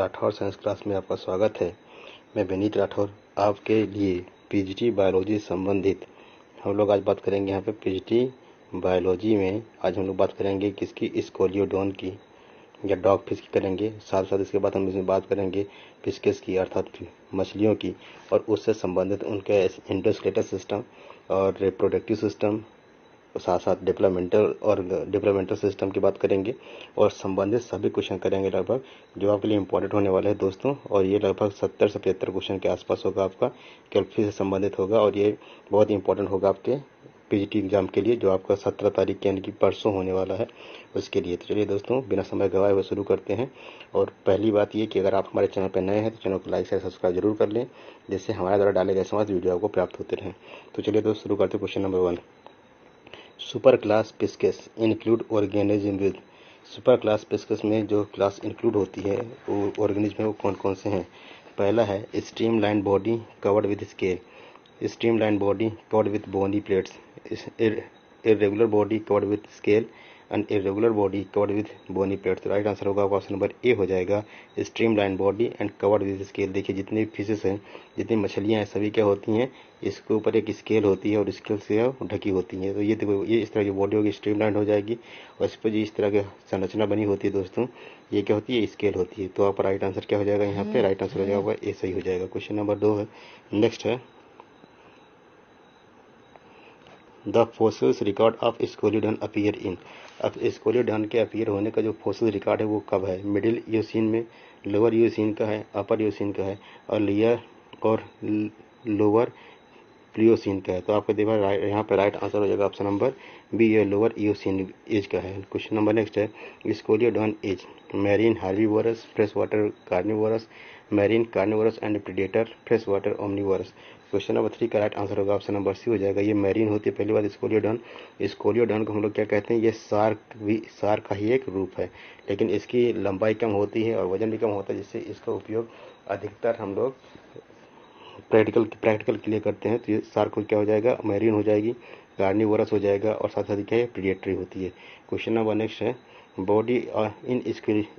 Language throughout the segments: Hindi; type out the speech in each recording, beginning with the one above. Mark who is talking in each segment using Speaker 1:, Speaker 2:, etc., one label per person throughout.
Speaker 1: राठौर साइंस क्लास में आपका स्वागत है। मैं विनीत राठौर आपके लिए पीजीटी बायोलॉजी से संबंधित हम लोग आज बात करेंगे। यहाँ पे पीजीटी बायोलॉजी में आज हम लोग बात करेंगे किसकी, स्कोलियोडोन की या डॉग फिश की करेंगे। साथ साथ इसके बाद हम इसमें बात करेंगे फिशकेस की अर्थात मछलियों की, और उससे संबंधित उनके एंडोस्केलेटल सिस्टम और रिप्रोडक्टिव सिस्टम, साथ साथ डेवलपमेंटल सिस्टम की बात करेंगे और संबंधित सभी क्वेश्चन करेंगे लगभग, जो आपके लिए इंपॉर्टेंट होने वाले हैं दोस्तों। और ये लगभग 70 से 75 क्वेश्चन के आसपास होगा, आपका कैलकुलस से संबंधित होगा, और ये बहुत इंपॉर्टेंट होगा आपके पीजीटी एग्जाम के लिए, जो आपका 17 तारीख के यानी कि परसों होने वाला है उसके लिए। तो चलिए दोस्तों, बिना समय गवाए हुए शुरू करते हैं। और पहली बात ये कि अगर आप हमारे चैनल पर नए हैं तो चैनल को लाइक शेयर सब्सक्राइब जरूर कर लें, जिससे हमारे द्वारा डाले गए समस्त वीडियो आपको प्राप्त होते रहें। तो चलिए दोस्तों, शुरू करते हैं। Question number 1, super class pisces include organism with. Super class pisces में जो क्लास इंक्लूड होती है वो ऑर्गेनिज्म वो कौन कौन से हैं। पहला है streamline body covered with scale, streamline body covered with bony plates, irregular body covered with scale and irregular body covered with bony plates. Right answer होगा ऑप्शन नंबर ए हो जाएगा, streamline body and covered with scale. देखिए जितनी भी फिशेस हैं, जितनी मछलियां हैं, सभी क्या होती हैं, इसके ऊपर एक स्केल होती है और स्केल से ढकी होती है। तो ये देखो, ये इस तरह की बॉडी होगी, स्ट्रीमलाइन हो जाएगी, और इस पर जो इस तरह की संरचना बनी होती है दोस्तों, ये क्या होती है, स्केल होती है। तो आपका राइट आंसर क्या हो जाएगा यहाँ पे, राइट आंसर हो जाएगा ए सही हो जाएगा। क्वेश्चन नंबर 2 है, नेक्स्ट है the fossils record of scoliodon appear in. अब स्कोलियोडन के अपीयर होने का जो फोसिल रिकॉर्ड है वो कब है, मिडिल ईओसीन में, लोअर ईओसीन का है, अपर ईओसीन का है, और लोअर प्लियोसीन का है। तो आपको देखा यहाँ पे राइट आंसर हो जाएगा ऑप्शन नंबर बी, ये लोअर ईओसीन एज का है। क्वेश्चन नंबर नेक्स्ट है, scoliodon as marine herbivorous, fresh water carnivorous, marine carnivorous and predator, fresh water omnivorous. Question number 3 का राइट आंसर होगा ऑप्शन नंबर सी हो जाएगा, ये मैरीन होती है। पहली बात स्कोलियोडन, स्कोलियोडन को हम लोग क्या कहते हैं, ये सार्क का ही एक रूप है, लेकिन इसकी लंबाई कम होती है और वजन भी कम होता है, जिससे इसका उपयोग अधिकतर हम लोग प्रैक्टिकल के लिए करते हैं। तो ये सार्क क्या हो जाएगा, मैरीन हो जाएगी, कार्निवोरस हो जाएगा, और साथ साथ क्या है, प्रीडेटरी होती है। क्वेश्चन नंबर नेक्स्ट है, बॉडी इन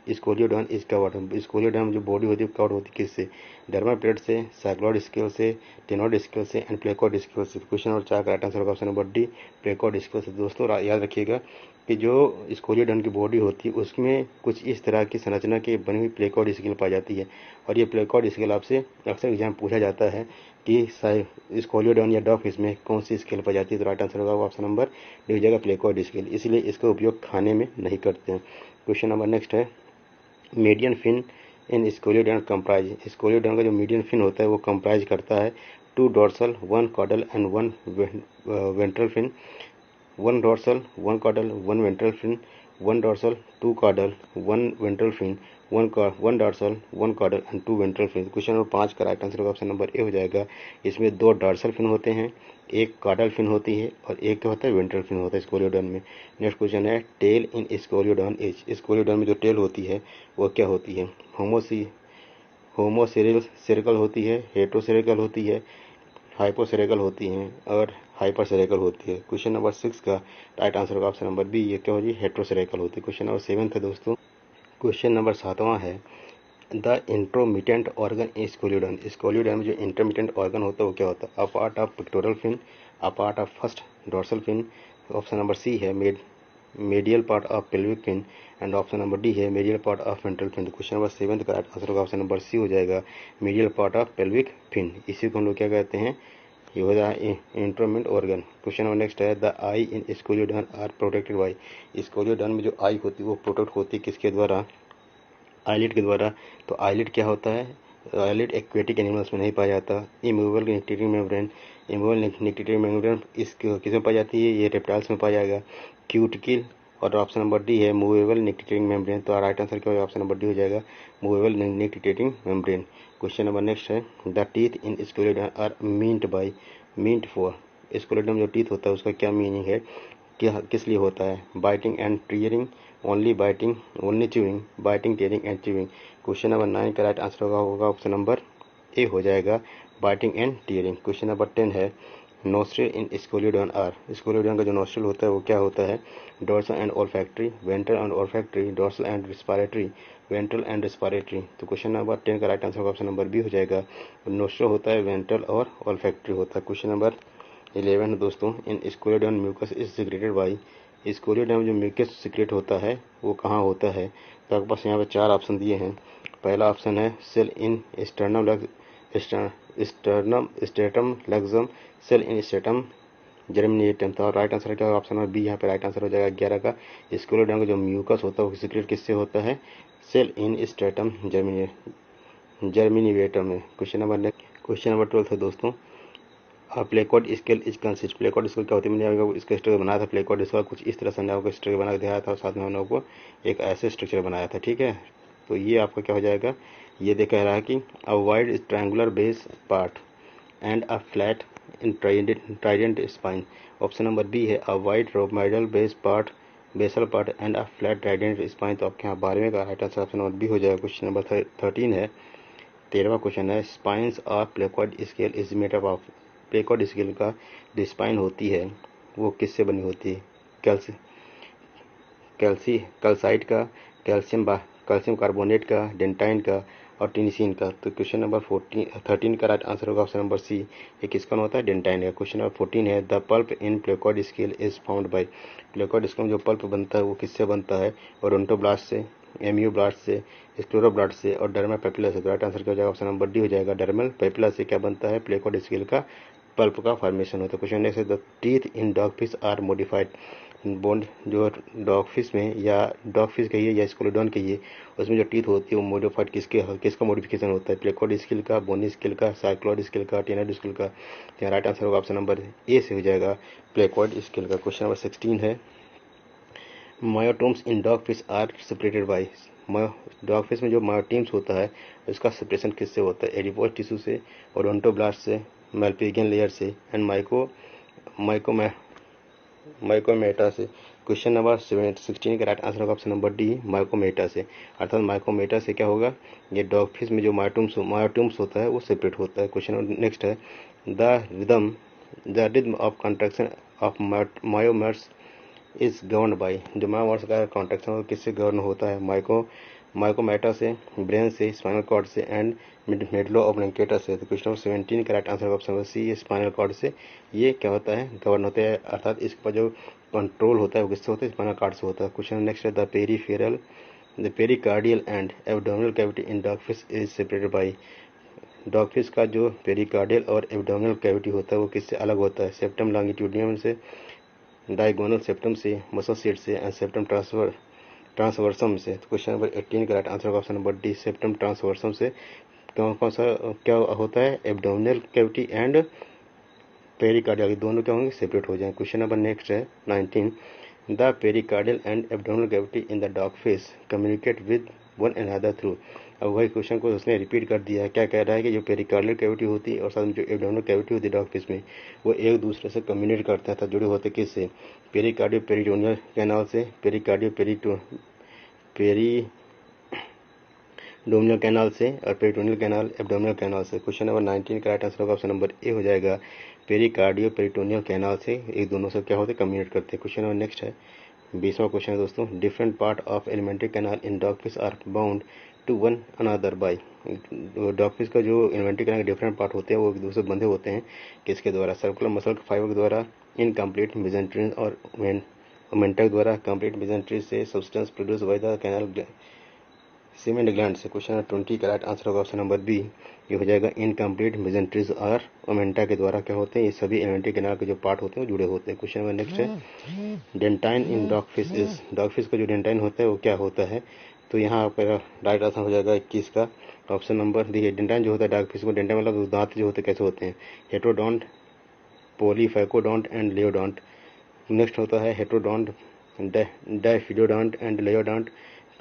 Speaker 1: स्कोलियोडन इज कवर्ड। स्कोलियोडन जो बॉडी होती है कवर्ड होती है किससे, डर्मा प्लेट से, साइक्लॉइड स्केल से, टेनोइड स्केल से एंड प्लेकोइड स्केल से। क्वेश्चन नंबर 4 का राइट आंसर होगा option number D, placoid scale से। दोस्तों याद रखिएगा कि जो स्कोलियोडन की बॉडी होती है उसमें कुछ इस तरह की संरचना की बनी हुई प्लेकोइड स्केल पाई जाती है, और ये प्लेकोइड स्केल आपसे अक्सर एग्जाम पूछा जाता है कि स्कोलियोडन या डॉग फिश में कौन सी स्केल पाई जाती है। तो राइट आंसर होगा ऑप्शन नंबर डी हो जाएगा, प्लेकोइड स्केल, इसलिए इसका उपयोग खाने में नहीं करते हैं। क्वेश्चन नंबर नेक्स्ट है, मीडियन फिन इन स्कोलियोडन कंप्राइज। स्कोलियोडन का जो मीडियन फिन होता है वो कंप्राइज करता है 2 dorsal 1 caudal and 1 ventral fin, 1 dorsal 1 caudal 1 ventral fin, 1 dorsal 2 caudal 1 ventral fin, 1 dorsal 1 caudal and 2 ventral fin. Question number 5 का राइट आंसर होगा ऑप्शन नंबर ए हो जाएगा, इसमें 2 डॉर्सल फिन होते हैं, 1 कॉर्डल फिन होती है, और एक क्या होता है, वेंट्रल फिन होता है स्कोलियोडन में। नेक्स्ट क्वेश्चन है, टेल इन स्कोलियोडन एज। स्कोलियोडन में जो टेल होती है वो क्या होती है, होमोसेरिकल होती है, हेट्रोसेरिकल होती है, हाइपोसेरिकल होती हैं, और हाइपरसेरिकल होती है। क्वेश्चन नंबर 6 का राइट आंसर होगा ऑप्शन नंबर बी, ये क्या होगी, हेट्रोसेरिकल होती है। क्वेश्चन नंबर 7 है दोस्तों, क्वेश्चन नंबर 7वां है, द इंट्रोमिटेंट ऑर्गन इन स्कोलियोडन। स्कोलियोडन में जो इंटरमीडिएंट ऑर्गन होता है वो क्या होता है, a part of pectoral fin, a part of first dorsal fin, option number C है medial part of pelvic fin, and option number D है medial part of ventral fin. Question number 7 का राइट आंसर होगा ऑप्शन नंबर सी हो जाएगा, medial part of pelvic fin. इसी को हम लोग क्या कहते हैं, ये हो जाए intromittent organ. Question number next है, the eye in scoliodon are protected by. Scoliodon में जो आई होती है वो प्रोटेक्ट होती है किसके द्वारा, आईलिड के द्वारा। तो आईलिड क्या होता है, आईलिड एक्वेटिक एनिमल्स में नहीं पाया जाता। Immovable nictitating membrane, immovable nictitating membrane इस किस में पाई जाती है, ये रेप्टाइल्स में पाया जाएगा, क्यूटिकल, और ऑप्शन नंबर डी है मूवेबल निक्टेटिंग मेम्ब्रेन। तो राइट आंसर क्या होगा, ऑप्शन नंबर डी हो जाएगा, movable nictitating membrane. Question number next है, the teeth in scoliodon are meant for. Scoliodon जो टीथ होता है उसका क्या मीनिंग है, क्या किस लिए होता है, biting and tearing, only biting, only chewing, biting tearing and chewing. Question number 9 का राइट आंसर होगा ऑप्शन नंबर ए हो जाएगा, biting and tearing. Question number 10 है, nostril in Scoliodon are, Scoliodon का जो नोस्ट्रिल होता है वो क्या होता है? Dorsal and olfactory, ventral and olfactory, dorsal and respiratory, ventral and respiratory. तो क्वेश्चन नंबर 10 का right answer option number B हो जाएगा। नोस्ट्रिल होता है, वेंट्रल और ओल्फैक्टरी होता है। क्वेश्चन नंबर 11 है दोस्तों, इन Scoliodon mucus is secreted by, Scoliodon में जो म्यूकस सिक्रेट होता है वो कहाँ होता है? तो आपके पास यहाँ पे 4 ऑप्शन दिए हैं। पहला ऑप्शन है सेल इन स्टेटम लेग्जम, सेल इन स्टेटम जर्मिनेटम। तो राइट आंसर क्या होगा? ऑप्शन नंबर बी यहाँ पे राइट आंसर हो जाएगा 11 का। स्कोलियोडॉन का जो म्यूकस होता है वो सिक्रेट किससे होता है? सेल इन स्टेटम जर्मिनेटम में। क्वेश्चन नंबर 12 है दोस्तों, प्लेकॉर्ड स्केल इज कंसिस्ट, प्लेकॉर्ड स्केल क्या होती है? मैंने आपको इसका स्ट्रक्चर बनाया था प्लेकॉर्ड स्केल, कुछ इस तरह से हमने आपको स्ट्रक्चर बना के दिखाया था और साथ में हमने आपको एक ऐसे स्ट्रक्चर बनाया था, ठीक है। तो ये आपका क्या हो जाएगा? ये देख रहा है कि a wide triangular base part and a flat in trident spine. Option number B है a wide rhomboidal base part, basal part and a flat trident spine. तो आपके यहाँ 12वें का right answer option number B हो जाएगा। क्वेश्चन नंबर 13 है, 13वां क्वेश्चन है, spines of placoid scale is made up of, placoid scale का जो स्पाइन होती है वो किससे बनी होती है? कैल्साइट का, कैल्शियम कार्बोनेट का, डेंटाइन का और टिनिसिन का। तो क्वेश्चन नंबर 13 का राइट आंसर होगा ऑप्शन नंबर सी, ये किसका होता है? डेंटाइन का। क्वेश्चन नंबर 14 है, the pulp in प्लेकॉर्ड scale is found bye, प्लेकॉर्ड scale में जो पल्प बनता है वो किससे बनता है? ओडोंटोब्लास्ट से, एम्यूब्लास्ट से, स्क्लेरोब्लास्ट से और डर्मा पेपिला से। तो राइट आंसर क्या हो जाएगा? ऑप्शन नंबर डी हो जाएगा, डर्मल पेपिला से क्या बनता है? प्लेकॉर्ड स्केल का पल्प का फॉर्मेशन होता है। क्वेश्चन नेक्स्ट है, the teeth in dog fish are modified, bone जो डॉग फिश में या डॉग फिश कहिए या स्कोलिडॉन कहिए, उसमें जो टीथ होती है वो मॉडिफाइड किसका मॉडिफिकेशन होता है? प्लेकॉर्ड स्केल का, बोनी स्केल का, साइक्लॉइड स्केल का, टेनॉइड स्केल का। तो राइट आंसर होगा ऑप्शन नंबर ए से हो जाएगा, प्लेकॉर्ड स्केल का। क्वेश्चन नंबर 16 है, myotomes in dog fish are separated by, dog fish में जो मायोटीम्स होता है उसका सेपरेशन किससे होता है? एडिपोज टिश्यू से, ओडोंटोब्लास्ट से, मैल्पिगियन लेयर से एंड माइकोमेटा से। क्वेश्चन नंबर 16 का राइट आंसर होगा ऑप्शन नंबर डी, माइकोमेटा से। अर्थात माइकोमेटा से क्या होगा? ये डॉग फिश में जो मायोटोम्स होता है वो सेपरेट होता है। क्वेश्चन नेक्स्ट है, the rhythm of contraction of myomeres is govern by, जो मायोमर्स का कॉन्ट्रैक्शन किससे गवर्न होता है? माइकोमेटा से, ब्रेन से, स्पाइनल कॉर्ड से एंड मेडुला ऑब्लिंगेटा से। तो क्वेश्चन नंबर 17 का right answer option number C, spinal cord से ये क्या होता है? गवर्न होता है। अर्थात इसके पर जो कंट्रोल होता है वो किससे होता है? स्पाइनल कॉर्ड से होता है। क्वेश्चन नेक्स्ट है, the pericardial and abdominal cavity in dogfish is separated by, dogfish का जो पेरिकार्डियल और एब्डोमिनल कैविटी होता है वो किससे अलग होता है? सेप्टम लॉन्गिट्यूडिनम से, डायगोनल सेप्टम से, मसल सीट से एंड सेप्टम ट्रांसवर्सम से। तो क्वेश्चन नंबर 18 का राइट आंसर होगा ऑप्शन नंबर डी, सेप्टम ट्रांसवर्सम से कौन कौन सा क्या होता है? एब्डोमिनल कैविटी एंड पेरिकार्डियल, दोनों क्या होंगे? सेपरेट हो जाएंगे। क्वेश्चन नंबर नेक्स्ट है 19, the pericardial and abdominal cavity in the dog fish communicate with one another through. अब वही क्वेश्चन को उसने रिपीट कर दिया है। क्या कह रहा है कि जो पेरिकार्डियल कैविटी होती है और साथ में जो एब्डोमिनल कैविटी होती है डॉग फिश में, वो एक दूसरे से कम्युनिकेट करते हैं, तो जुड़े होते किससे? पेरिकार्डियो पेरिटोनियल कैनाल से, पेरिडोमिनल कैनाल से और पेरिटोनियल कैनाल एब्डोमिनल कैनाल से। क्वेश्चन नंबर 19 का राइट आंसर होगा ऑप्शन नंबर ए हो जाएगा, पेरिकार्डियो पेरिटोनियल कैनाल से एक दोनों से क्या होते हैं? कम्युनिकेट करते हैं। क्वेश्चन नंबर नेक्स्ट है 20वां क्वेश्चन है दोस्तों, different part of alimentary canal in dogfish are bound to one another by, dogfish का जो एलिमेंट्री कैनाल के डिफरेंट पार्ट होते हैं वो एक दूसरे से बंधे होते हैं किसके द्वारा? सर्कुलर मसल फाइबर के द्वारा, इनकम्प्लीट मेसेंट्री और ओमेंटा के द्वारा, कंप्लीट मेसेंट्री से substance produce by the canal cement gland से। क्वेश्चन नंबर 20 का राइट आंसर होगा ऑप्शन नंबर बी, ये हो जाएगा इनकम्प्लीट मेसेंट्रीज और ओमेंटा के द्वारा क्या होते हैं? ये सभी एलिमेंट्री कैनाल के जो पार्ट होते हैं वो जुड़े होते हैं। क्वेश्चन नंबर नेक्स्ट है, dentine in dogfish is, dogfish का जो डेंटाइन होता है वो क्या होता है? तो यहाँ आपका राइट आंसर हो जाएगा 21 का ऑप्शन नंबर डी। डेंटाइन जो होता है डॉगफिश को, डेंटाइन मतलब दांत जो होते हैं कैसे होते हैं? Heterodont, polyphyodont and thecodont. Next होता है heterodont, diphyodont and thecodont.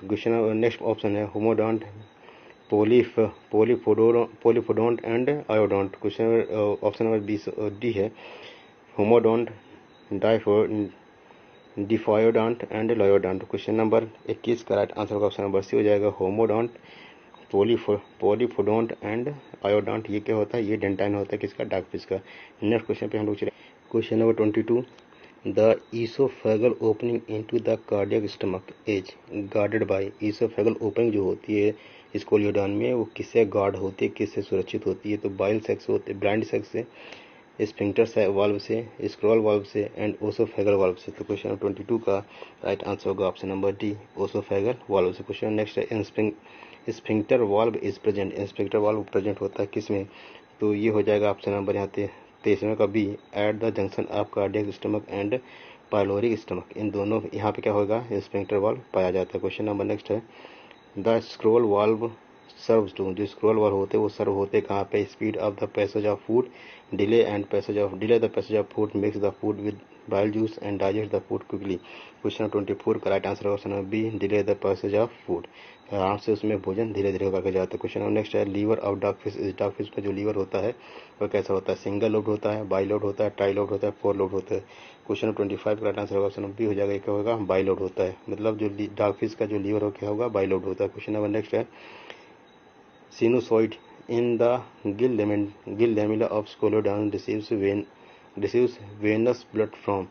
Speaker 1: Question next option है homodont, polyphyodont and thecodont. Question option number 20 D है, homodont, diphyodont and thecodont. Question number 21 का राइट आंसर होगा ऑप्शन नंबर सी हो जाएगा, होमोडोंट, पॉलीफोडोंट एंड आयोडोंट, ये क्या होता है? ये डेंटाइन होता है किसका? डॉग फिश का। नेक्स्ट क्वेश्चन पे हम लोग चले। Question number 22, the oesophageal opening into the cardiac stomach is guarded by. Oesophageal opening जो होती है स्कोलियोडॉन में, वो किससे गार्ड होती है, किससे सुरक्षित होती है? तो बाइल सेक्स होते, ब्लाइंड सेक्स से, स्फिंक्टर वाल्व से, स्क्रॉल वाल्व से एंड ओसोफेगल वाल्व से। तो क्वेश्चन नंबर 22 का राइट आंसर होगा ऑप्शन नंबर डी, ओसोफेगल वाल्व से। क्वेश्चन नेक्स्ट है, sphincter valve is present. Sphincter valve present होता है किसमें? तो ये हो जाएगा ऑप्शन नंबर यहाँ 23वें का B, at the junction of cardiac stomach and pyloric stomach. इन दोनों यहाँ पे क्या होगा? स्फिंक्टर वाल्व पाया जाता है। क्वेश्चन नंबर नेक्स्ट है, the scroll valve serves to. जो स्क्रोल वाल्व होते हैं वो सर्व होते कहाँ पे? Speed of the passage of food, delay the passage of food, mix the food with bile juice and digest the food quickly. Question 24 का right answer option number B, delay the passage of food. आराम से उसमें भोजन धीरे धीरे करके जाता है। क्वेश्चन नंबर नेक्स्ट है, liver of dog fish is. Dog fish का जो लीवर होता है वह कैसा होता है? सिंगल लोब्ड होता है, बाई लोब्ड होता है, ट्राई लोब्ड होता है, फोर लोब्ड होता है। क्वेश्चन नंबर 25 का राइट आंसर होगा ऑप्शन नंबर बी हो जाएगा, क्या होगा? बाई लोब्ड होता है, मतलब जो डॉग फिश का जो लीवर हो क्या होगा? बाई लोब्ड होता है। क्वेश्चन नंबर नेक्स्ट है, sinusoid in the gill lamella of Scoliodon receives venous blood from।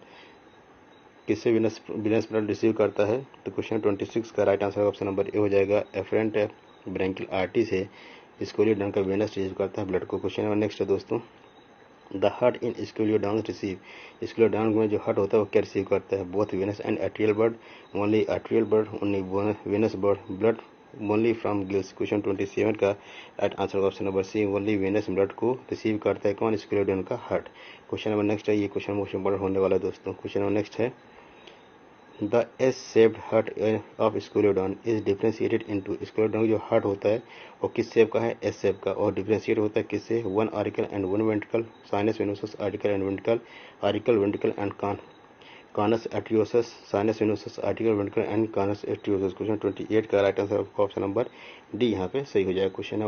Speaker 1: किससे venous blood रिसीव करता है? तो क्वेश्चन 26 का right answer option number A हो जाएगा, एफरेंट ब्रैंकियल आर्टरी से स्कोलियोडॉन का वेनस रिसीव करता है ब्लड को। क्वेश्चन नंबर नेक्स्ट है दोस्तों, the heart in Scoliodon receive. Scoliodon में जो हार्ट होता है वो क्या रिसीव करता है? Both venous and arterial blood, only arterial blood, only venous blood only from gills. Question 27 का right answer option number C, only venous blood को रिसीव करता है कौन? स्कोलियोडॉन का हार्ट। क्वेश्चन नंबर नेक्स्ट है, ये क्वेश्चन मोस्ट इंपॉर्टेंट होने वाला है दोस्तों। क्वेश्चन नंबर नेक्स्ट है, the S shaped heart of scoliodon is differentiated into. Scoliodon जो हार्ट होता है वो किस शेप का है? एस शेप का, और डिफ्रेंशिएट होता है किससे? One auricle and one ventricle, sinus venosus auricle and ventricle and conus arteriosus, sinus venosus auricle ventricle and conus arteriosus. Question 28 का right answer option number D यहाँ पे सही हो जाएगा। क्वेश्चन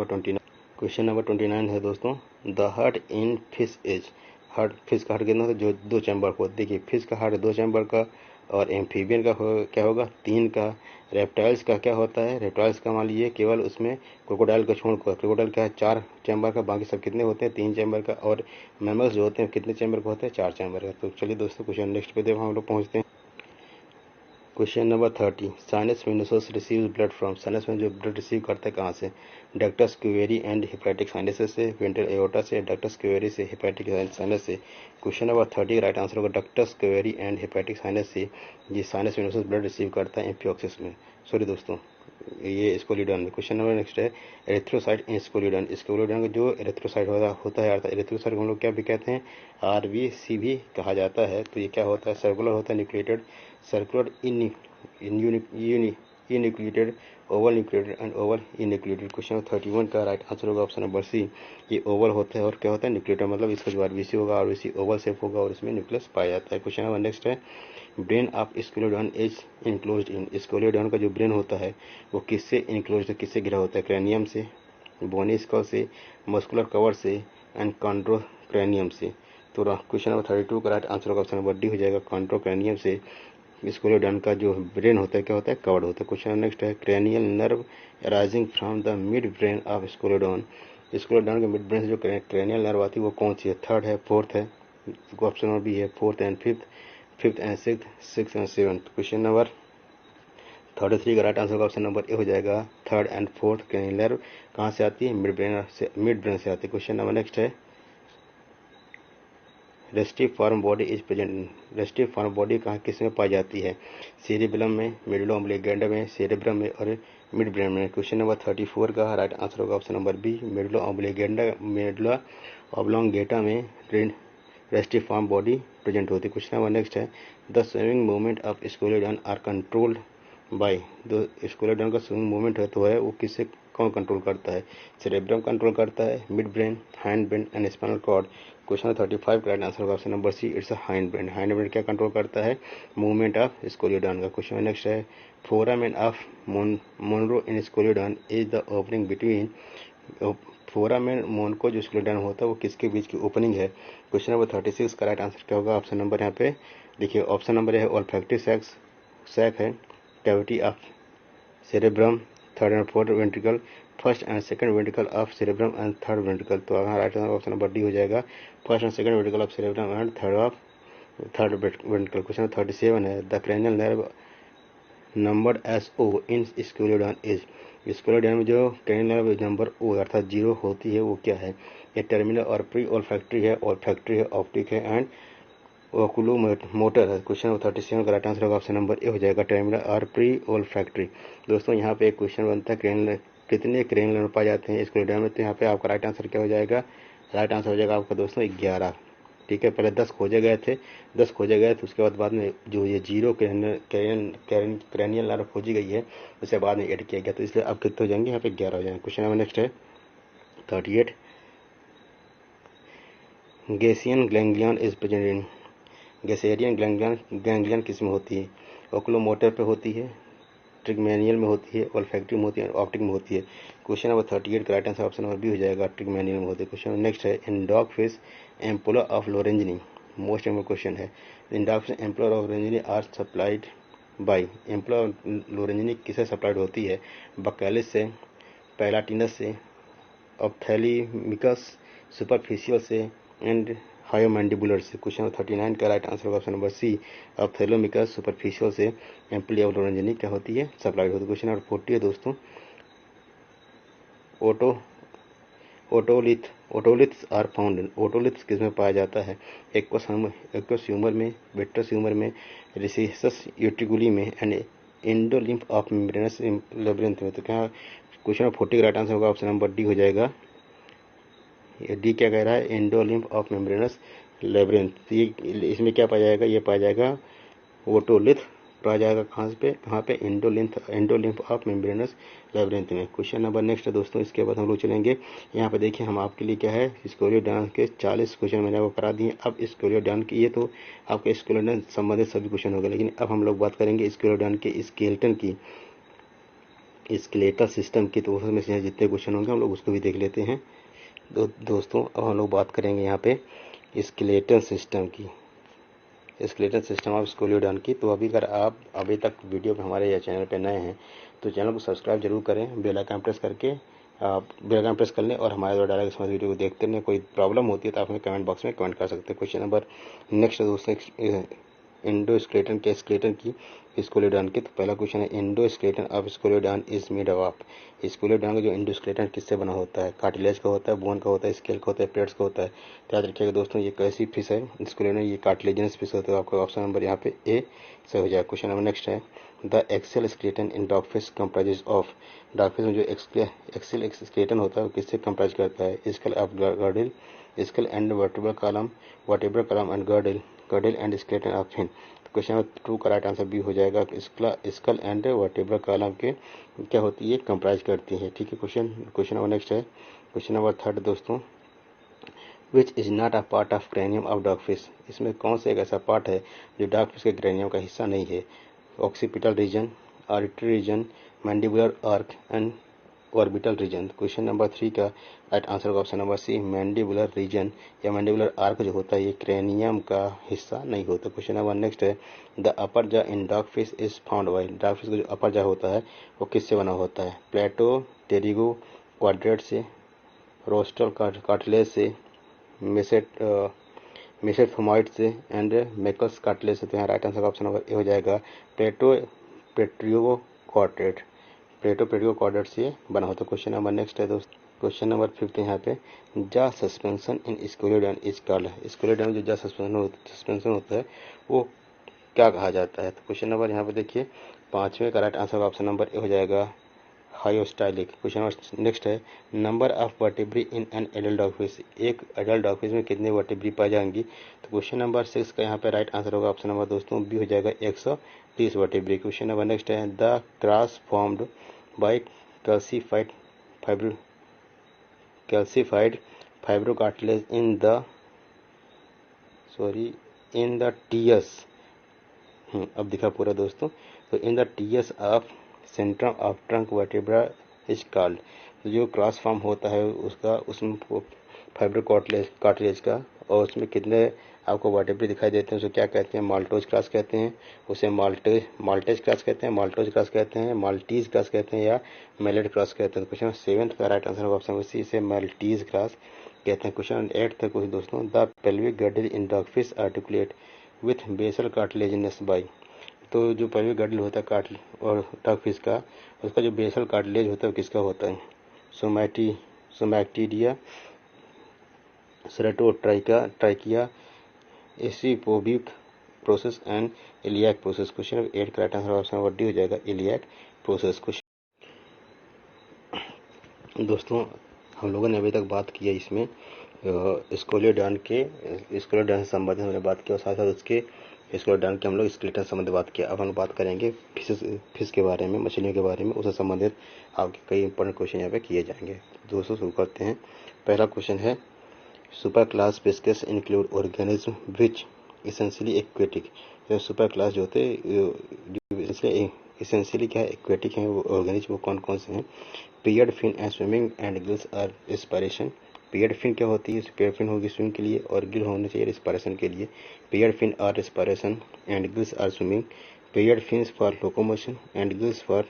Speaker 1: नंबर 29 है दोस्तों, the heart in fish is. Heart, fish का हार्ट कितना होता है? जो दो चैम्बर को, देखिए फिश का हार्ट दो चैम्बर का, और एम्फीबियन का क्या होगा? तीन का। रेप्टाइल्स का क्या होता है? रेप्टाइल्स का मान लीजिए केवल उसमें क्रोकोडाइल का छोड़ कर, क्रोकोडाइल क्या है? चार चैम्बर का, बाकी सब कितने होते हैं? तीन चैम्बर का। और मैमल्स जो होते हैं कितने चैम्बर का होते हैं? चार चैम्बर का। तो चलिए दोस्तों क्वेश्चन नेक्स्ट पे देखो हम लोग पहुँचते हैं। Question number 30, sinus venosus receive blood from. Sinus में जो ब्लड रिसीव करता है कहाँ से? डक्टस क्यूवेरी एंड हेपेटिक साइनस से, वेंट्रल एओर्टा से, डक्टस क्यूवेरी से, हेपेटिक साइनस से। क्वेश्चन नंबर 30 का राइट आंसर होगा डक्टस क्यूवेरी एंड हेपेटिक साइनस से ये साइनस वेनोसस ब्लड रिसीव करता है एम्फियोक्सिस में, सॉरी दोस्तों ये स्कोलियोडॉन में। क्वेश्चन नंबर नेक्स्ट है, एरिथ्रोसाइट इन स्कोलियोडॉन। स्कोलियोडॉन का जो एरिथ्रोसाइट होता है, अर्थात एरिथ्रोसाइट को हम लोग क्या भी कहते हैं? आरबीसी भी कहा जाता है। तो ये क्या होता है? सर्कुलर होता है, nucleated, circular enucleated, oval nucleated and oval enucleated. Question 31 का राइट आंसर होगा ऑप्शन नंबर सी, ये ओवल होता है और क्या होता है? न्यूक्लिएटेड, मतलब इसका जो आरबीसी होगा, आरबीसी ओवल शेप होगा और इसमें न्यूक्लियस पाया जाता है। क्वेश्चन नंबर नेक्स्ट है, brain of scoliodon is enclosed in. Scoliodon का जो ब्रेन होता है वो किससे इनक्लोज्ड है, किससे घिरा होता है? क्रैनियम से, बोनी स्कल से, मस्कुलर कवर से एंड कॉन्ड्रोक्रैनियम से। तो क्वेश्चन नंबर 32 का राइट आंसर होगा ऑप्शन नंबर डी हो जाएगा, कॉन्ड्रोक्रैनियम से स्कोलियोडॉन का जो ब्रेन होता है क्या होता है? कवर्ड होता है। क्वेश्चन नेक्स्ट है, cranial nerve arising from the mid brain of scoliodon. Scoliodon के मिड ब्रेन से जो क्रैनियल नर्व आती है वो कौन सी है? थर्ड है, फोर्थ है? ऑप्शन नंबर बी है, fourth and fifth and six and seventh. Question number 33 का राइट आंसर का ऑप्शन नंबर ए हो जाएगा, third and fourth cranial nerve कहाँ से आती है? मिड ब्रेन से आती है। क्वेश्चन नंबर नेक्स्ट है, रेस्टिफॉर्म बॉडी इज प्रेजेंट। रेस्टिफॉर्म बॉडी कहाँ किस में पाई जाती है? सेरिबेलम में, मेडुला ऑब्लिगेंडा में, सेरेब्रम में और मिड ब्रेन में। क्वेश्चन नंबर 34 का राइट आंसर होगा option number B, medulla oblongata में रेस्टिफॉर्म बॉडी प्रेजेंट होती है। क्वेश्चन नंबर नेक्स्ट है, the swimming movement of scoliodon are controlled by. जो स्कोलियोडॉन का स्विमिंग मूवमेंट है तो है वो किससे कौन कंट्रोल करता है? सेरेब्रम कंट्रोल करता है, mid brain, hind brain and spinal cord. Question 35 का राइट आंसर होगा option number C, it's a hind brain. Hind brain क्या कंट्रोल करता है? मूवमेंट ऑफ स्कोलियोडॉन का। क्वेश्चन नेक्स्ट है, foramen of Monro in scoliodon is the opening between. Foramen Monro जो स्कोलियोडॉन होता है वो किसके बीच की ओपनिंग है? क्वेश्चन नंबर 36 का राइट आंसर क्या होगा? ऑप्शन नंबर यहाँ पे देखिए, ऑप्शन नंबर है ऑल्फैक्टरी सैक है, cavity of cerebrum, third and fourth ventricle, first and second ventricle of cerebrum and third ventricle. तो हमारा right answer option number D हो जाएगा, first and second ventricle of cerebrum and third ventricle. Question 37 है, the cranial nerve number SO in scoliodon is. Scoliodon में जो क्रेनियल नर्व नंबर O अर्थात 0 होती है वो क्या है? ये टर्मिनल और प्री ओल्फैक्टरी है, ऑप्टिक है एंड ओकुलोमोटर है। क्वेश्चन नंबर 37 का राइट आंसर होगा ऑप्शन नंबर ए हो जाएगा, टर्मिनल और प्री ओल्फैक्टरी। दोस्तों यहाँ पे एक क्वेश्चन बनता है क्रेनियल कितने क्रेनियल नर्व पाए जाते हैं स्क्लेरोडान में, तो यहाँ पे आपका राइट आंसर क्या हो जाएगा? राइट आंसर हो जाएगा आपका दोस्तों 11। ठीक है, पहले 10 खोजे गए थे, 10 खोजे गए थे, उसके बाद में जो ये 0 क्रेनियल नर्व खोजी गई है उसे बाद में ऐड किया गया, तो इसलिए अब कितने हो जाएंगे? यहाँ पे 11 हो जाएंगे। क्वेश्चन नंबर नेक्स्ट है 38, gasserian ganglion is present in. Gasserian ganglion किस में होती है? ओकुलोमोटर पे होती है, ट्रिगमेनियल में होती है, ओल्फैक्टरी में होती है और ऑप्टिक में होती है। क्वेश्चन नंबर 38 का right answer option number B हो जाएगा, ट्रिगमेनियल में होती है। क्वेश्चन नेक्स्ट है, in dog fish ampulla of Lorenzini, most important question है, in dog fish ampulla of Lorenzini are supplied by. Ampulla Lorenzini किसे सप्लाइड होती है? बकैलिस से, पैलाटिनस से, ऑप्थेल्मिकस सुपरफिशियल से एंड हायोमैंडिबुलर से। क्वेश्चन 39 का राइट आंसर होगा ऑप्शन नंबर सी, ऑप्थेल्मिकस सुपरफिशियल से एम्पुला ऑफ लोरेंजिनी क्या होती है? सप्लाइड होती है। क्वेश्चन नंबर 40 है दोस्तों, ओटोलिथ्स आर फाउंड। ओटोलिथ्स किस में पाया जाता है? एक्वस ह्यूमर में, विट्रस ह्यूमर में, रिसेसस यूट्रिकुली में and endolymph of membranes labyrinth में। तो क्या क्वेश्चन नंबर 40 का राइट आंसर होगा ऑप्शन नंबर डी हो जाएगा। ये डी क्या कह रहा है? Endolymph of membranes labyrinth. ये इसमें क्या पाया जाएगा? ये पाया जाएगा ओटोलिथ पाया जाएगा कहाँ पे? एंडोलिम्फ ऑफ मेम्ब्रेनस लेब्रिंथ में। क्वेश्चन नंबर नेक्स्ट है दोस्तों, इसके बाद हम लोग चलेंगे यहाँ पे। देखिए हम आपके लिए क्या है, स्क्लेरोडान के 40 क्वेश्चन मैंने आपको करा दिए। अब स्क्लेरोडान की, ये तो आपके स्क्लेरोडान संबंधित सभी क्वेश्चन हो गए, लेकिन अब हम लोग बात करेंगे स्क्लेरोडान के स्केलेटन की, स्केलेटल सिस्टम की। तो उसमें से जितने क्वेश्चन होंगे हम लोग उसको भी देख लेते हैं। दोस्तों अब हम लोग बात करेंगे यहाँ पे स्केलेटल सिस्टम की, स्केलेटल सिस्टम ऑफ स्क्लेरोडान की। तो अगर आप अभी तक वीडियो पे हमारे चैनल पे नए हैं तो चैनल को सब्सक्राइब जरूर करें, बेल आइकन प्रेस करके आप बेल आइकन प्रेस कर लें और हमारे द्वारा डायरेक्ट इस वीडियो को देखते रहें। कोई प्रॉब्लम होती है तो आप हमें कमेंट बॉक्स में कमेंट कर सकते हैं। क्वेश्चन नंबर नेक्स्ट दोस्तों, एंडोस्केलेटन के स्केलेटन की स्क्लेरोडान की। तो पहला क्वेश्चन है, endoskeleton of scoliodon is made of. Scoliodon का जो एंडोस्केलेटन किससे बना होता है? कार्टिलेज का होता है, बोन का होता है, स्केल का होता है, प्लेट्स का होता है। तो याद रखिएगा दोस्तों, ये कैसी फिश है स्क्लेरोडान? ये कार्टिलेजिनस फिश होता है। आपका ऑप्शन नंबर यहाँ पे ए से हो जाएगा। क्वेश्चन नंबर नेक्स्ट है, the axial skeleton in dogfish comprises of. Dogfish में जो एक्सेल स्केलेटन होता है वो किससे कंप्राइज करता है? Scale of girdle, scale and vertebral column and girdle and skeleton of fin. Question number 2 का राइट आंसर बी हो जाएगा, स्कल एंड वर्टेब्रल कॉलम के क्या होती है? कंप्राइज करती है। ठीक है, क्वेश्चन नंबर नेक्स्ट है, क्वेश्चन नंबर 3 दोस्तों, which is not a part of cranium of dogfish. इसमें कौन सा एक ऐसा पार्ट है जो डॉगफिश के क्रेनियम का हिस्सा नहीं है? Occipital region, auditory region, mandibular arch and orbital region. Question number 3 का राइट आंसर होगा option number C, mandibular region या मैंडिबुलर आर्क जो होता है ये क्रेनियम का हिस्सा नहीं होता। क्वेश्चन नंबर नेक्स्ट है, the upper jaw in dogfish is found by. Dogfish का जो अपर जा होता है वो किससे बना होता है? प्लेटो टेरिगो क्वाड्रेट से, रोस्टल कार्टिलेज से, मेसेथोमाइट से एंड मेकल्स कार्टिलेज से। तो यहाँ राइट आंसर का ऑप्शन नंबर ए हो जाएगा, प्लेटो पेट्रियो कॉर्डेट से बना होता है। क्वेश्चन नंबर नेक्स्ट है दोस्त, क्वेश्चन नंबर 5 यहाँ पे, जा suspension in scoliodon is called. स्क्लेरोडान में जो जा सस्पेंशन होता है वो क्या कहा जाता है? तो क्वेश्चन नंबर यहाँ पे देखिए 5वें का राइट आंसर का ऑप्शन नंबर ए हो जाएगा, हाइयोस्टाइलिक। क्वेश्चन नंबर नेक्स्ट है, number of vertebrae in an adult dogfish. एक एडल्ट डॉगफिश में कितने वर्टेब्री पाई जाएंगी? तो क्वेश्चन नंबर 6 का यहाँ पे राइट आंसर होगा ऑप्शन नंबर दोस्तों बी हो जाएगा, 130 वर्टेब्री। क्वेश्चन नंबर नेक्स्ट है, the cross formed by calcified fibrocartilage in the TS. अब दिखा पूरा दोस्तों, तो in the TS of centrum of trunk vertebra is called. तो जो क्रॉस फॉर्म होता है उसका, उसमें फाइब्रो कार्टिलेज का, और उसमें कितने आपको वर्टेब्रेट दिखाई देते हैं उसे क्या कहते हैं, माल्टोज क्लास कहते हैं, उसे माल्टेज क्लास कहते हैं, माल्टोज क्लास कहते हैं, माल्टीज क्लास कहते हैं या मेलेट क्लास कहते हैं। क्वेश्चन 7 का राइट आंसर होगा ऑप्शन सी, इसे माल्टीज क्लास कहते हैं। क्वेश्चन 8 तक कुछ दोस्तों, the pelvic girdle in dogfish articulate with basal cartilaginous by. तो जो पेल्विक गैडल होता है कार्टिल और डॉगफिश का, उसका जो बेसल कार्टिलेज होता है किसका होता है, somactidia, ceratotrichia, ischiopubic process and iliac process. Question 8 का right answer option number D हो जाएगा, इलियाक प्रोसेस। क्वेश्चन दोस्तों, हम लोगों ने अभी तक बात की है इसमें स्कोलियोडॉन से संबंधित हमने बात किया और साथ साथ उसके स्कोलियोडॉन के हम लोग स्केलेटन संबंधित बात किया। अब हम बात करेंगे फिश के बारे में, मछलियों के बारे में, उससे संबंधित आपके कई इंपॉर्टेंट क्वेश्चन यहाँ पे किए जाएंगे। दोस्तों शुरू करते हैं। पहला क्वेश्चन है, super class species include organism which essentially aquatic. Super class जो होते इसेंशियली क्या है, एक्वेटिक हैं, वो ऑर्गेनिज्म वो कौन कौन से हैं। Paired fin and swimming and gills are respiration. Paired fin क्या होती है, पियर्ड फिन होगी स्विमिंग के लिए और गिल होने चाहिए रिस्पायरेशन के लिए। Paired fin are respiration and gills are swimming. Paired fins for locomotion and gills for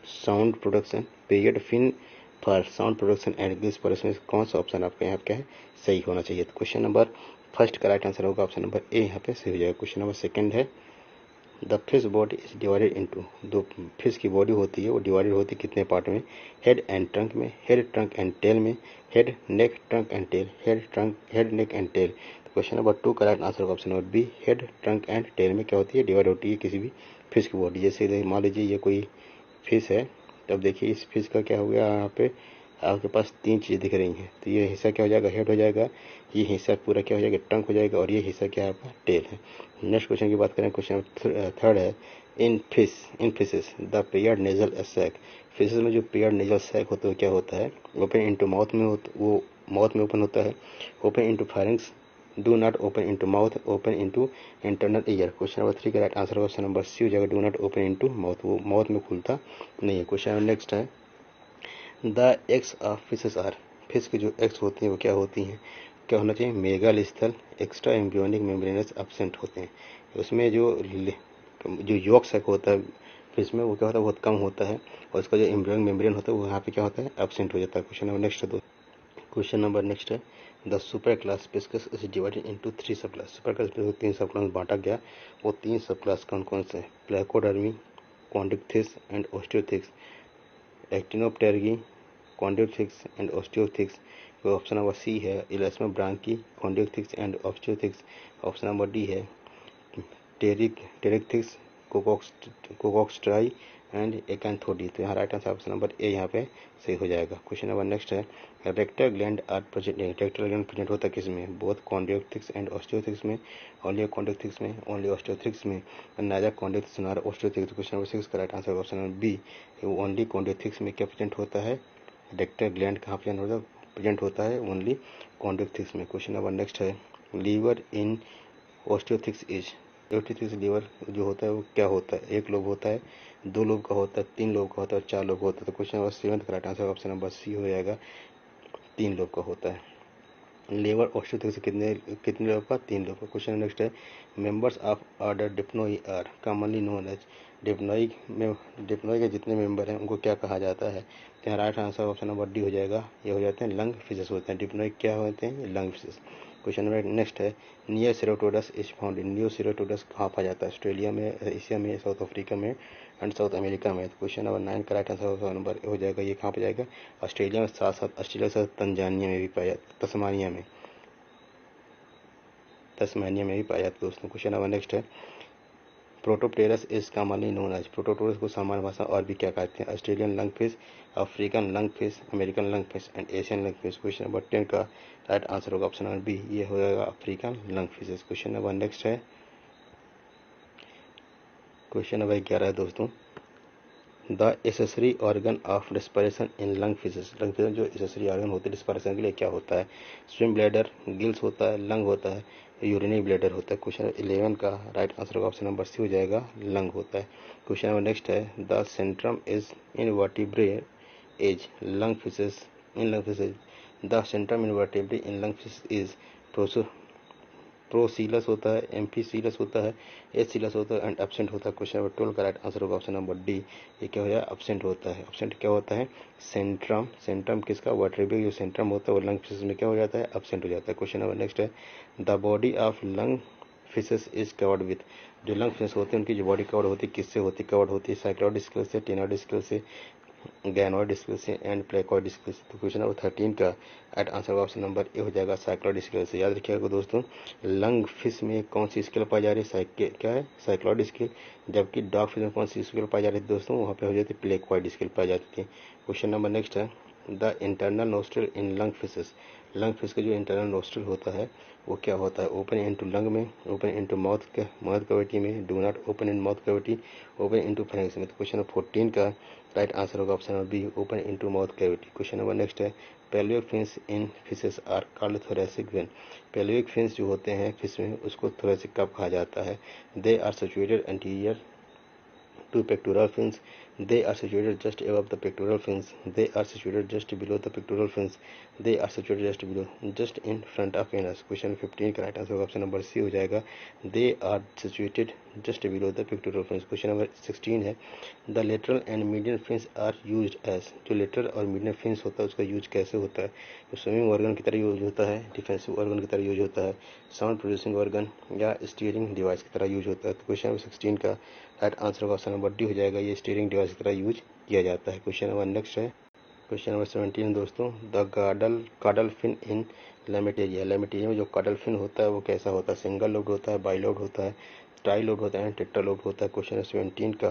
Speaker 1: sound production. Paired fin for sound production and gills production. कौन सा ऑप्शन आपका यहाँ क्या है, सही होना चाहिए। तो क्वेश्चन नंबर फर्स्ट का राइट आंसर होगा ऑप्शन नंबर ए, यहाँ पे सही हो जाएगा। क्वेश्चन नंबर सेकंड है, the fish body is divided into. दो फिश की बॉडी होती है वो डिवाइडेड होती है कितने पार्ट में, हेड एंड ट्रंक में, हेड ट्रंक एंड टेल में, head neck trunk and tail, head neck and tail. तो क्वेश्चन नंबर 2 का राइट आंसर होगा option number B, head trunk and tail में क्या होती है, डिवाइड होती है किसी भी फिश की बॉडी। जैसे मान लीजिए ये कोई फिश है, तब देखिए इस फिश का क्या हो गया, यहाँ पे आपके पास 3 चीज़ दिख रही हैं, तो ये हिस्सा क्या हो जाएगा, हेड हो जाएगा, ये हिस्सा पूरा क्या हो जाएगा, ट्रंक हो जाएगा, और ये हिस्सा क्या है आपका, टेल है। नेक्स्ट क्वेश्चन की बात करें, क्वेश्चन थर्ड है, in fishes the paired nasal sac. Fishes में जो पेयर्ड नेजल सैक होता है क्या होता है, ओपन इनटू माउथ में वो माउथ में ओपन होता है, open into pharynx, do not open into mouth, open into internal ear. Question number 3 का right answer option number C हो जाएगा, do not open into mouth, वो माउथ में खुलता नहीं है। क्वेश्चन नेक्स्ट है, the eggs of fishes are. Fish की जो एग्स होती हैं वो क्या होती हैं, क्या होना चाहिए, मेगाल स्थल, एक्स्ट्रा एम्ब्रियोनिक मेम्ब्रेनस एब्सेंट होते हैं। उसमें जो यॉक सैक होता है फिश में वो क्या होता है, बहुत कम होता है, और उसका जो एम्ब्रियोनिक मेम्ब्रेन होता है वो यहाँ पे क्या होता है, एब्सेंट हो जाता है। क्वेश्चन नंबर नेक्स्ट है, क्वेश्चन नंबर नेक्स्ट है, the super class species is divided into 3 सब क्लास। सुपर क्लास को 3 सब क्लास बांटा गया, वो 3 सब क्लास कौन कौन से हैं, placodermi, chondrichthyes and osteichthyes, actinopterygii, कॉन्डियोथिक्स and osteichthyes. Option number C है, इलास्मा ब्रांकी, कॉन्डियोथिक्स and osteichthyes. Option number D है, टेरिक्थिक्स, कोकॉक्सट्राई एंड एकांथोडी। तो यहाँ right answer option number A यहाँ पे सही हो जाएगा। क्वेश्चन नंबर नेक्स्ट है, rectal gland are present. Rectal gland present होता है किसमें, बोथ कॉन्डियोथिक्स एंड ऑस्टियोथिक्स में, ओनली कॉन्डियोथिक्स में, ओनली ऑस्टियोथिक्स में, नाइदर कॉन्डियोथिक्स नॉर ऑस्टियोथिक्स। क्वेश्चन नंबर 6 का right answer option number B, only कॉन्डियोथिक्स में क्या प्रेजेंट होता है, रेक्टल ग्लैंड कहाँ प्रेजेंट होता है, ओनली कॉन्डियोथिक्स में। क्वेश्चन नंबर नेक्स्ट है, लीवर इन ऑस्टियोथिक्स इज। ऑस्टियोथिक्स लीवर जो होता है वो क्या होता है, 1 लोब होता है, 2 लोब का होता है, 3 लोब का होता है और 4 लोब का होता है। तो क्वेश्चन नंबर 7 का right answer option number C हो जाएगा, 3 लोब का होता है। लीवर ऑस्टियोथिक्स कितने लोब का, 3 लोब का। क्वेश्चन नेक्स्ट है, members of order Dipnoi are commonly known as. Dipnoi के जितने मेंबर हैं उनको क्या कहा जाता है, तो यहाँ right answer option number D हो जाएगा, ये हो जाते हैं लंग फिशेस होते हैं। डिप्नोई क्या होते हैं, lung fishes. Question number next है, neoceratodus is found in. Neoceratodus कहाँ पाया जाता है, ऑस्ट्रेलिया में, एशिया में, साउथ अफ्रीका में एंड साउथ अमेरिका में। क्वेश्चन नंबर 9 का राइट आंसर नंबर हो जाएगा, ये कहाँ पर जाएगा, ऑस्ट्रेलिया में, साथ साथ ऑस्ट्रेलिया के साथ तंजानिया में भी पाया, तस्मानिया में भी पाया जाता है दोस्तों। क्वेश्चन नंबर नेक्स्ट है, Protopterus is commonly known as. Protopterus को सामान्य भाषा और भी क्या कहते हैं, Australian lung fish, African lung fish, American lung fish and Asian lung fish. Question number 10 का राइट आंसर होगा ऑप्शन नंबर बी, ये हो जाएगा African lung fishes. Question number next है, क्वेश्चन नंबर 11 है दोस्तों, the accessory organ of respiration in lung fishes. Lung fishes जो एसेसरी ऑर्गन होते हैं रेस्पिरेशन के लिए क्या होता है, स्विम ब्लैडर, गिल्स होता है, लंग होता है, यूरिनरी ब्लैडर होता है। क्वेश्चन 11 का राइट आंसर होगा ऑप्शन नंबर सी हो जाएगा, लंग होता है। क्वेश्चन नंबर नेक्स्ट है, the centrum is in vertebrae as lung fishes the centrum in vertebrae in lung fish is procoelous होता है, एम्फीसीलस होता है, एसीलस होता है एंड एब्सेंट होता है। क्वेश्चन नंबर 12 का राइट आंसर होगा ऑप्शन नंबर डी। ये क्या हो जाएगा? एब्सेंट होता है। एब्सेंट क्या होता है? सेंट्रम। सेंट्रम किसका? वर्टेब्रल जो सेंट्रम होता है वो लंग फिशेस में क्या हो जाता है? एब्सेंट हो जाता है। क्वेश्चन नंबर नेक्स्ट है, the body of lung fishes is covered with. जो लंग फिशेस होते हैं उनकी जो बॉडी कवर्ड होती है किससे होती है? कवर्ड होती है साइक्लॉइड स्केल से, टेनॉइड स्केल से, गैनोइड स्केल से एंड प्लेकोइड स्केल से। तो क्वेश्चन नंबर 13 का right answer option number A हो जाएगा साइक्लॉइड स्केल से। याद रखिएगा दोस्तों, लंग फिश में कौन सी स्केल पाई जा रही है? क्या है? Cycloid scale. जबकि डॉग फिश में कौन सी स्केल पाई जा रही है दोस्तों? वहाँ पे हो जाती है प्लेकोइड स्केल पाई जाती है। क्वेश्चन नंबर नेक्स्ट है, the internal nostril in lung fishes. Lung fish का जो इंटरनल नोस्ट्रल होता है वो क्या होता है? ओपन इनटू लंग में, ओपन इनटू माउथ कैविटी में, do not open in mouth cavity, open into pharynx में। तो क्वेश्चन नंबर 14 का राइट आंसर होगा option number B, open into mouth cavity. Question number next है, pelvic fins in fishes are called thoracic when. Pelvic fins जो होते हैं फिश में उसको थोरैसिक कब कहा जाता है? They are situated anterior to pectoral fins. They are situated just above the pectoral fins. They are situated just below the pectoral fins. They are situated just below, just in front of anus. Question 15 का right answer option number C हो जाएगा। They are situated just below the pectoral fins. Question number 16 है, the lateral and median fins are used as। जो लेटरल और मीडियन फिन्स होता है उसका यूज कैसे होता है? तो स्विमिंग ऑर्गन की तरह यूज होता है, डिफेंसिव ऑर्गन की तरह यूज होता है, साउंड प्रोड्यूसिंग ऑर्गन या स्टीयरिंग डिवाइस की तरह यूज होता है। तो क्वेश्चन नंबर 16 का राइट आंसर का ऑप्शन नंबर डी हो जाएगा, ये स्टीयरिंग डिवाइस की तरह यूज किया जाता है। क्वेश्चन नंबर नेक्स्ट है, क्वेश्चन नंबर 17 दोस्तों, द काडल फिन इन लेमेटेरिया। लेमेटेरिया में जो काडल फिन होता है वो कैसा होता है? सिंगल लोड होता है, बाई लोड होता है, ट्राई लोड होता है, टेट्रा लोड होता है। क्वेश्चन नंबर 17 का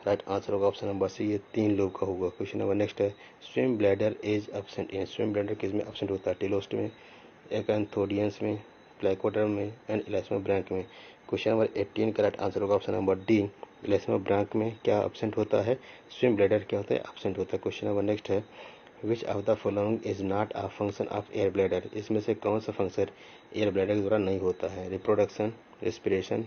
Speaker 1: राइट आंसर होगा ऑप्शन नंबर सी, ये 3 लोड का होगा। क्वेश्चन नंबर नेक्स्ट है, swim bladder is absent in. Swim bladder किस में एब्सेंट होता है? टेलोस्ट में, एकैंथोडियंस में, प्लेकोडर्म में एंड इलास्मो ब्रैंक में। क्वेश्चन नंबर 18 का राइट आंसर होगा ऑप्शन नंबर डी, इलास्मो ब्रैंक में क्या एब्सेंट होता है? स्विम ब्लैडर क्या होता है? एब्सेंट होता है। क्वेश्चन नंबर नेक्स्ट है, which of the following is not a function of air bladder. इसमें से कौन सा फंक्शन एयर ब्लैडर के द्वारा नहीं होता है? Reproduction, respiration,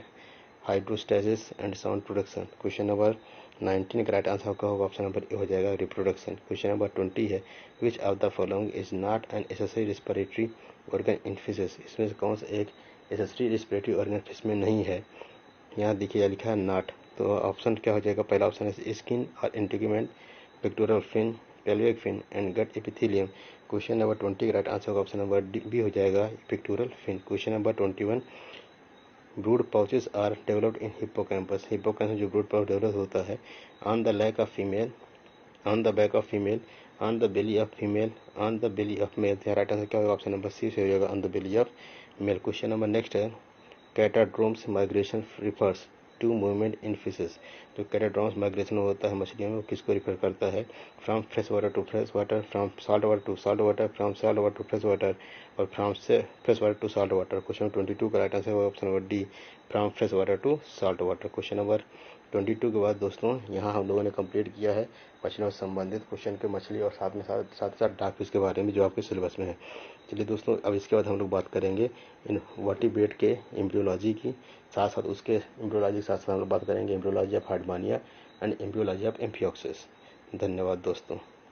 Speaker 1: hydrostasis and sound production. Question number 19 का राइट आंसर का होगा ऑप्शन नंबर ए हो जाएगा, रिप्रोडक्शन। क्वेश्चन नंबर 20 है, which of the following is not an accessory respiratory organ in fishes. इसमें से कौन सा एक एसेसरी रेस्पिरेटरी ऑर्गन फिश में नहीं है? यहाँ देखिए लिखा है नॉट, तो ऑप्शन क्या हो जाएगा? पहला ऑप्शन है स्किन और integument, pectoral fin, pelvic fin and gut epithelium. Question number 20 का राइट आंसर होगा ऑप्शन नंबर बी हो जाएगा, pectoral fin. Question number 21, brood pouches are developed in hippocampus. Hippocampus जो ब्रूड पाउच डेवलप होता है on the back of female, on the back of female, on the belly of female, on the belly of male. Right answer क्या होगा? ऑप्शन नंबर सी से हो जाएगा, on the belly of male. Question number next है, catadromous migration refers to movement in fishes. जो कैटाड्रोम्स माइग्रेशन होता है मछलियों में वो किसको रिफर करता है? From fresh water to fresh water, from salt water to salt water, from salt water to fresh water और फ्रॉम से fresh water to salt water. Question number 22 का राइट आंसर होगा option number D, from fresh water to salt water. Question number 22 के बाद दोस्तों यहाँ हम लोगों ने कंप्लीट किया है मछलियों से संबंधित क्वेश्चन के, मछली और साथ में साथ डाक फिश के बारे में जो आपके सिलेबस में है। चलिए दोस्तों, अब इसके बाद हम लोग बात करेंगे इन वर्टिब्रेट के एम्ब्रियोलॉजी की, साथ साथ उसके एम्ब्रियोलॉजी के साथ साथ हम लोग बात करेंगे embryology of हार्डमानिया and embryology of amphioxus. धन्यवाद दोस्तों।